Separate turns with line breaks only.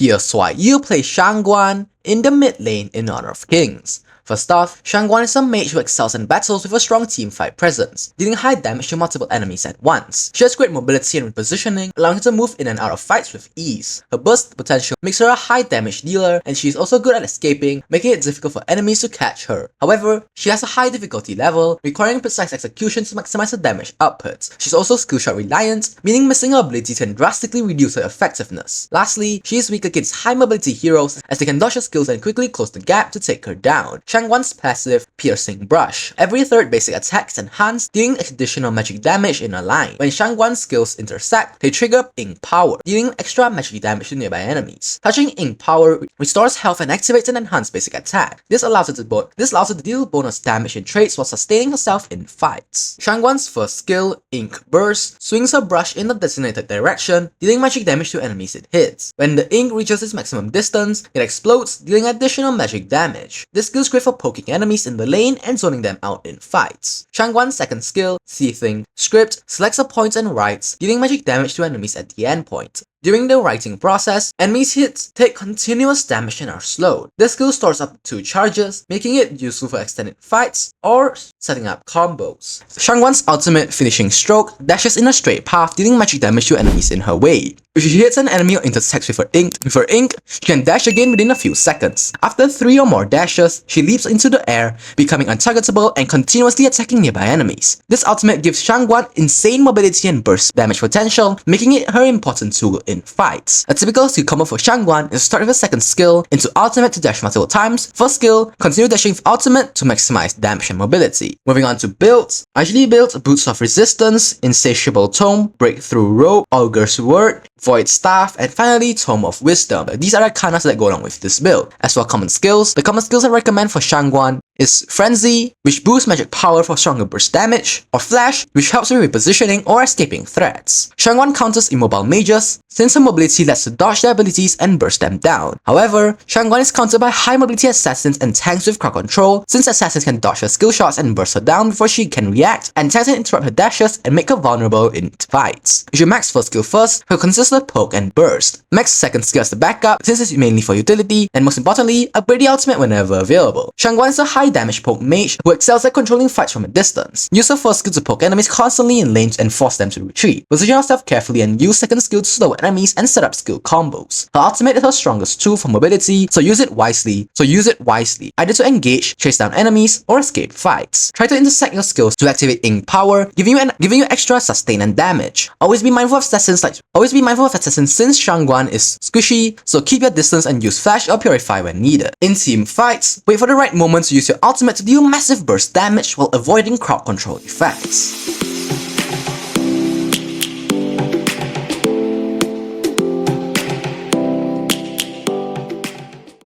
Here's why you play Shangguan in the mid lane in honor of kings. First off, Shangguan is a mage who excels in battles with a strong teamfight presence, dealing high damage to multiple enemies at once. She has great mobility and repositioning, allowing her to move in and out of fights with ease. Her burst potential makes her a high damage dealer, and she is also good at escaping, making it difficult for enemies to catch her. However, she has a high difficulty level, requiring precise execution to maximize her damage output. She's also skill shot reliant, meaning missing her ability can drastically reduce her effectiveness. Lastly, she is weak against high mobility heroes, as they can dodge her skills and quickly close the gap to take her down. Shangguan's passive, Piercing Brush. Every third basic attack is enhanced, dealing additional magic damage in a line. When Shangguan's skills intersect, they trigger Ink Power, dealing extra magic damage to nearby enemies. Touching Ink Power restores health and activates an enhanced basic attack. This allows her to deal bonus damage in trades while sustaining herself in fights. Shangguan's first skill, Ink Burst, swings her brush in the designated direction, dealing magic damage to enemies it hits. When the ink reaches its maximum distance, it explodes, dealing additional magic damage. This skill is great for poking enemies in the lane and zoning them out in fights. Shangguan's second skill, Seething Script, selects a point and writes, dealing magic damage to enemies at the endpoint. During the writing process, enemies' hits take continuous damage and are slowed. This skill stores up to 2 charges, making it useful for extended fights or setting up combos. Shangguan's ultimate Finishing Stroke dashes in a straight path, dealing magic damage to enemies in her way. If she hits an enemy or intersects with her ink, she can dash again within a few seconds. After 3 or more dashes, she leaps into the air, becoming untargetable and continuously attacking nearby enemies. This ultimate gives Shangguan insane mobility and burst damage potential, making it her important tool in fights. A typical skill combo for Shangguan is to start with a second skill into ultimate to dash multiple times. First skill, continue dashing with ultimate to maximize damage and mobility. Moving on to builds. I usually build Boots of Resistance, Insatiable Tome, Breakthrough Rope, Augur's Word, Void Staff, and finally Tome of Wisdom. These are the kanas that go along with this build. As for common skills, the common skills I recommend for Shangguan is Frenzy, which boosts magic power for stronger burst damage, or Flash, which helps with repositioning or escaping threats. Shangguan counters immobile mages, since her mobility lets her dodge their abilities and burst them down. However, Shangguan is countered by high mobility assassins and tanks with crowd control, since assassins can dodge her skill shots and burst her down before she can react, and tanks can interrupt her dashes and make her vulnerable in fights. If you max first skill first, her consists of poke and burst. Max second skill as the backup, since it's mainly for utility, and most importantly, upgrade the ultimate whenever available. Shangguan is a high damage poke mage who excels at controlling fights from a distance. Use her first skill to poke enemies constantly in lanes and force them to retreat. Position yourself carefully and use second skill to slow enemies and set up skill combos. Her ultimate is her strongest tool for mobility, so use it wisely. Either to engage, chase down enemies, or escape fights. Try to intersect your skills to activate Ink Power, giving you extra sustain and damage. Always be mindful of assassins since Shangguan is squishy, so keep your distance and use Flash or Purify when needed. In team fights, wait for the right moment to use your ultimate to deal massive burst damage while avoiding crowd control effects.